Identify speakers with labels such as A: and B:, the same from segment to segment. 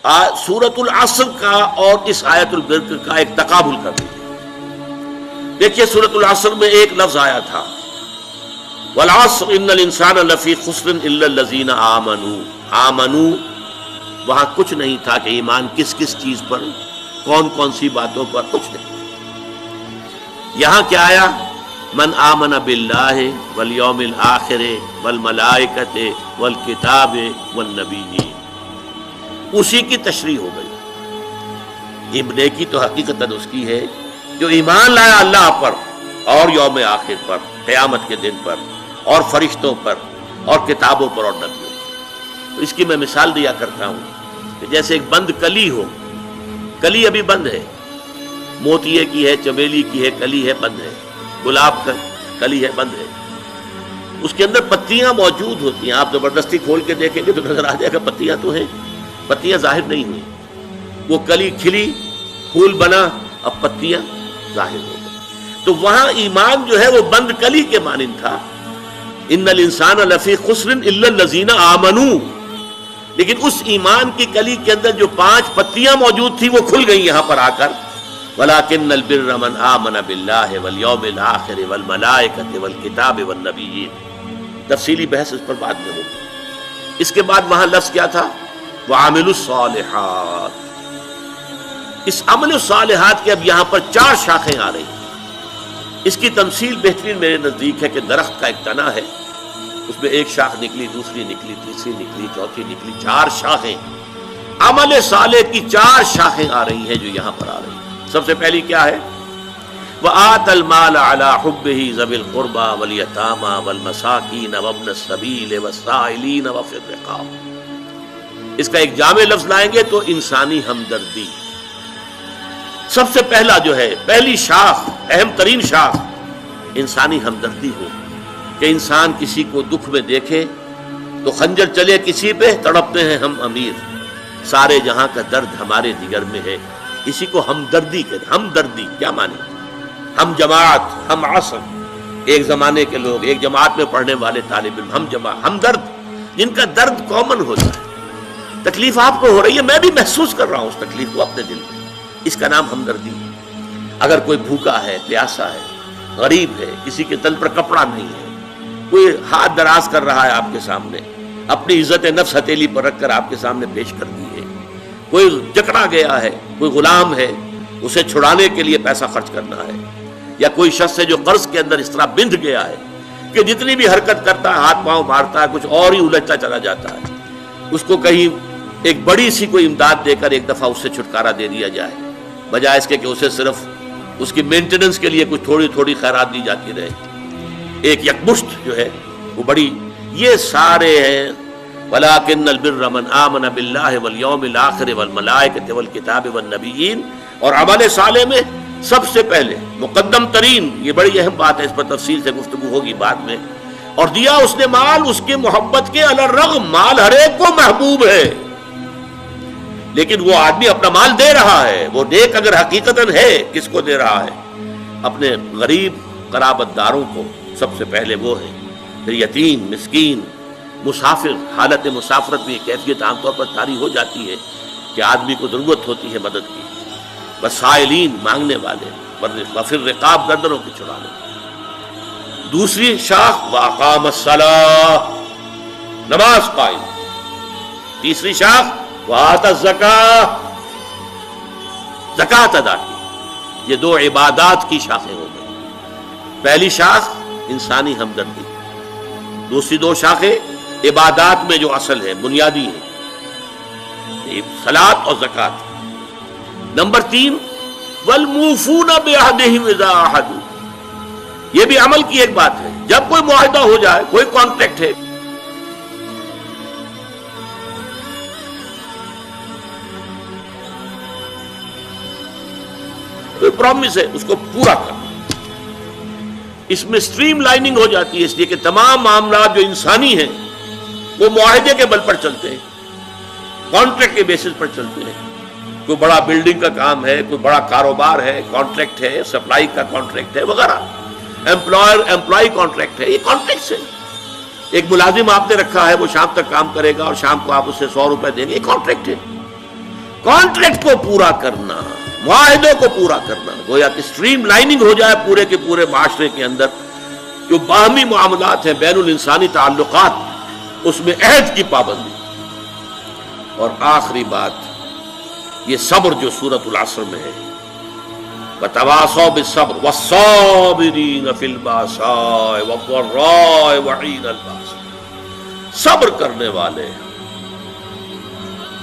A: سورۃ العصر کا اور اس آیت البرق کا ایک تقابل کر دیجیے. دیکھیے سورۃ العصر میں ایک لفظ آیا تھا والعصر ان الانسان لفی خسر الا الذین آمنوا. وہاں کچھ نہیں تھا کہ ایمان کس کس چیز پر، کون کون سی باتوں پر، کچھ نہیں. یہاں کیا آیا؟ من آمن باللہ والیوم الآخر والملائکۃ والکتاب والنبیین. اسی کی تشریح ہو گئی. یہ نیکی تو حقیقتاً اس کی ہے جو ایمان لایا اللہ پر اور یوم آخر پر، قیامت کے دن پر، اور فرشتوں پر، اور کتابوں پر، اور نبیوں پر. تو اس کی میں مثال دیا کرتا ہوں کہ جیسے ایک بند کلی ہو، کلی ابھی بند ہے، موتیے کی ہے، چمیلی کی ہے، کلی ہے، بند ہے، گلاب کا کلی ہے، بند ہے. اس کے اندر پتیاں موجود ہوتی ہیں. آپ زبردستی کھول کے دیکھیں گے تو نظر آ جائے گا پتیاں تو ہیں، پتیاں ظاہر نہیں ہوئی. وہ کلی کھلی، پھول بنا، اب پتیاں ظاہر ہو گئی. تو وہاں ایمان جو ہے وہ بند کلی کے مانند تھا. ان الانسان لفی خسر الا الذین آمنوا. لیکن اس ایمان کی کلی کے اندر جو 5 پتیاں موجود تھی وہ کھل گئی یہاں پر آ کر. وَلَٰكِنَّ الْبِرَّ مَنْ آمَنَ بِاللَّهِ وَالْيَوْمِ الْآخِرِ وَالْمَلَائِكَةِ وَالْكِتَابِ وَالنَّبِيِّينَ. تفصیلی بحث اس پر بعد میں ہوگی. اس کے بعد وہاں لفظ کیا تھا؟ وَعَمِلُوا الصَّالِحَاتِ. اس عمل الصالحات کے اب یہاں پر 4 شاخیں آ رہی ہیں. اس کی تمثیل بہترین میرے نزدیک ہے کہ درخت کا ایک تنا ہے، اس میں ایک شاخ نکلی، دوسری نکلی، تیسری نکلی، چوتھی نکلی، 4 شاخیں. عمل صالح کی 4 شاخیں آ رہی ہیں جو یہاں پر آ رہی ہیں. سب سے پہلی کیا ہے؟ وَآتَى الْمَالَ عَلَىٰ حُبِّهِ ذَوِي الْقُرْبَىٰ وَالْيَتَامَىٰ وَالْمَسَاكِينَ وَابْنَ السَّبِيلِ وَالسَّائِلِينَ وَفِي الرِّقَابِ. اس کا ایک جامع لفظ لائیں گے تو انسانی ہمدردی. سب سے پہلا جو ہے، پہلی شاخ، اہم ترین شاخ انسانی ہمدردی ہو کہ انسان کسی کو دکھ میں دیکھے تو خنجر چلے کسی پہ، تڑپتے ہیں ہم امیر، سارے جہاں کا درد ہمارے جگر میں ہے. اسی کو ہمدردی کہتے ہیں. ہمدردی کیا معنی؟ ہم جماعت، ہم عصر، ایک زمانے کے لوگ، ایک جماعت میں پڑھنے والے طالب علم، ہم جماعت، ہمدرد، جن کا درد کامن ہوتا ہے. تکلیف آپ کو ہو رہی ہے، میں بھی محسوس کر رہا ہوں اس تکلیف کو اپنے دل میں. اس کا نام ہمدردی ہے. اگر کوئی بھوکا ہے، پیاسا ہے، غریب ہے، کسی کے تن پر کپڑا نہیں ہے، کوئی ہاتھ دراز کر رہا ہے آپ کے سامنے، اپنی عزت نفس ہتھیلی پر رکھ کر آپ کے سامنے پیش کر دی ہے، کوئی جکڑا گیا ہے، کوئی غلام ہے، اسے چھڑانے کے لیے پیسہ خرچ کرنا ہے، یا کوئی شخص ہے جو قرض کے اندر اس طرح بندھ گیا ہے کہ جتنی بھی حرکت کرتا ہے، ہاتھ پاؤں مارتا ہے، کچھ اور ہی الجھتا چلا جاتا ہے. اس کو کہیں ایک بڑی سی کوئی امداد دے کر ایک دفعہ اس سے چھٹکارا دے دیا جائے، بجائے اس کے کہ اسے صرف اس کی مینٹیننس کے لیے کچھ تھوڑی تھوڑی خیرات دی جاتی رہے. ایک یکمشت جو ہے وہ بڑی. یہ سارے ہیں وَلَٰكِنَّ الْبِرَّ مَنْ آمَنَ بِاللَّهِ وَالْيَوْمِ الْآخِرِ وَالْمَلَائِكَةِ وَالْكِتَابِ وَالنَّبِيِّينَ. اور عمل صالح میں سب سے پہلے مقدم ترین، یہ بڑی اہم بات ہے، اس پر تفصیل سے گفتگو ہوگی بعد میں. اور دیا اس نے مال اس کے محبت کے علی الرغم. مال ہر ایک کو محبوب ہے، لیکن وہ آدمی اپنا مال دے رہا ہے، وہ نیک اگر حقیقتاً ہے، کس کو دے رہا ہے؟ اپنے غریب قرابت داروں کو سب سے پہلے وہ ہے، پھر یتیم، مسکین، مسافر. حالت مسافرت میں یہ کیفیت عام طور پر طاری ہو جاتی ہے کہ آدمی کو ضرورت ہوتی ہے مدد کی. وسائلین، مانگنے والے، وفی الرقاب، گردنوں کی چھڑانے. دوسری شاخ واقام الصلاۃ، نماز قائم. تیسری شاخ وآت الزکاۃ، زکوٰۃ ادا کی. یہ 2 عبادات کی شاخیں ہو گئی. پہلی شاخ انسانی ہمدردی، دوسری 2 شاخیں عبادات میں جو اصل ہے، بنیادی ہے، صلاۃ اور زکوٰۃ. نمبر 3 والموفون بعہدہم اذا عاہدوا. یہ بھی عمل کی ایک بات ہے. جب کوئی معاہدہ ہو جائے، کوئی کانٹریکٹ ہے، کوئی پرومس ہے، اس کو پورا کرنا. اس میں سٹریم لائننگ ہو جاتی ہے، اس لیے کہ تمام معاملات جو انسانی ہیں وہ معاہدے کے بل پر چلتے ہیں، کانٹریکٹ کے بیسس پر چلتے ہیں. کوئی بڑا بلڈنگ کا کام ہے، کوئی بڑا کاروبار ہے، کانٹریکٹ ہے، سپلائی کا کانٹریکٹ ہے وغیرہ، امپلائی کانٹریکٹ ہے، یہ کانٹریکٹ ہے. ایک ملازم آپ نے رکھا ہے، وہ شام تک کام کرے گا اور شام کو آپ اسے 100 روپے دیں گے، یہ کانٹریکٹ ہے. کانٹریکٹ کو پورا کرنا، معاہدوں کو پورا کرنا، گویا کہ اسٹریم لائننگ ہو جائے پورے کے پورے معاشرے کے اندر جو باہمی معاملات ہیں، بین الانسانی تعلقات، اس میں عہد کی پابندی۔ اور آخری بات یہ صبر جو سورۃ العصر میں ہے، وَتَوَاصَوْا بِالصَّبْرِ وَالصَّابِرِينَ فِي الْبَأْسَاءِ وَالضَّرَّاءِ وَحِينَ الْبَأْسِ، صبر کرنے والے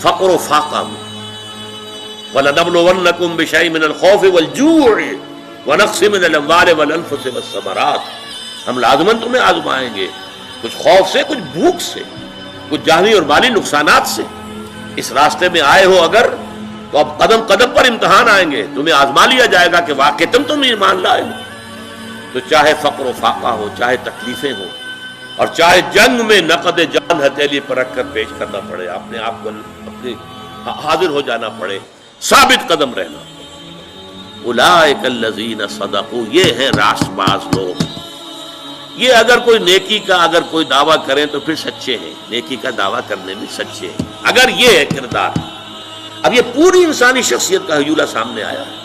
A: فقر و فاقہ میں، وَلَنَبْلُوَنَّكُمْ بِشَيْءٍ مِّنَ الْخَوْفِ وَالْجُوعِ وَنَقْصٍ مِّنَ الْأَمْوَالِ وَالْأَنفُسِ وَالثَّمَرَاتِ، ہم لازماً تمہیں آزمائیں گے، کچھ خوف سے، کچھ بھوک سے، کچھ جانی اور مالی نقصانات سے۔ اس راستے میں آئے ہو اگر تو اب قدم قدم پر امتحان آئیں گے، تمہیں آزما لیا جائے گا کہ واقع تم ایمان لائے ہو۔ تو چاہے فقر و فاقہ ہو، چاہے تکلیفیں ہوں، اور چاہے جنگ میں نقد جان ہتھیلی پر رکھ کر پیش کرنا پڑے، اپنے آپ کو اپنے حاضر ہو جانا پڑے، ثابت قدم رہنا۔ اولئک الذین صدقوا، یہ ہیں راست باز لوگ۔ یہ اگر کوئی نیکی کا اگر کوئی دعویٰ کریں تو پھر سچے ہیں، نیکی کا دعویٰ کرنے میں سچے ہیں، اگر یہ ہے کردار۔ اب یہ پوری انسانی شخصیت کا حجولہ سامنے آیا ہے،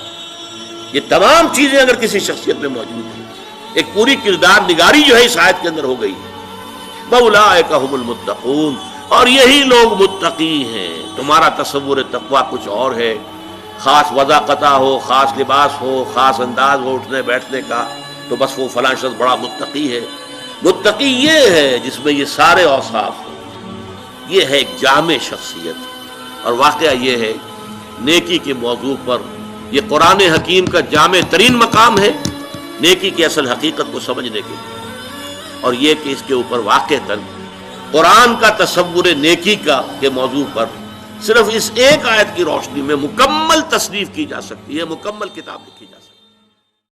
A: یہ تمام چیزیں اگر کسی شخصیت میں موجود ہیں، ایک پوری کردار نگاری جو ہے اس آیت کے اندر ہو گئی ہے۔ وَأُولَٰئِكَ هُمُ الْمُتَّقُونَ، اور یہی لوگ متقی ہیں۔ تمہارا تصور تقویٰ کچھ اور ہے، خاص وضاقتہ ہو، خاص لباس ہو، خاص انداز ہو اٹھنے بیٹھنے کا، تو بس وہ فلاں شخص بڑا متقی ہے۔ متقی یہ ہے جس میں یہ سارے اوصاف ہیں، یہ ہے ایک جامع شخصیت۔ اور واقعہ یہ ہے نیکی کے موضوع پر یہ قرآن حکیم کا جامع ترین مقام ہے نیکی کی اصل حقیقت کو سمجھنے کے لیے، اور یہ کہ اس کے اوپر واقعتاً قرآن کا تصور نیکی کا کے موضوع پر صرف اس ایک آیت کی روشنی میں مکمل تصنیف کی جا سکتی ہے، مکمل کتاب لکھی جا سکتی ہے۔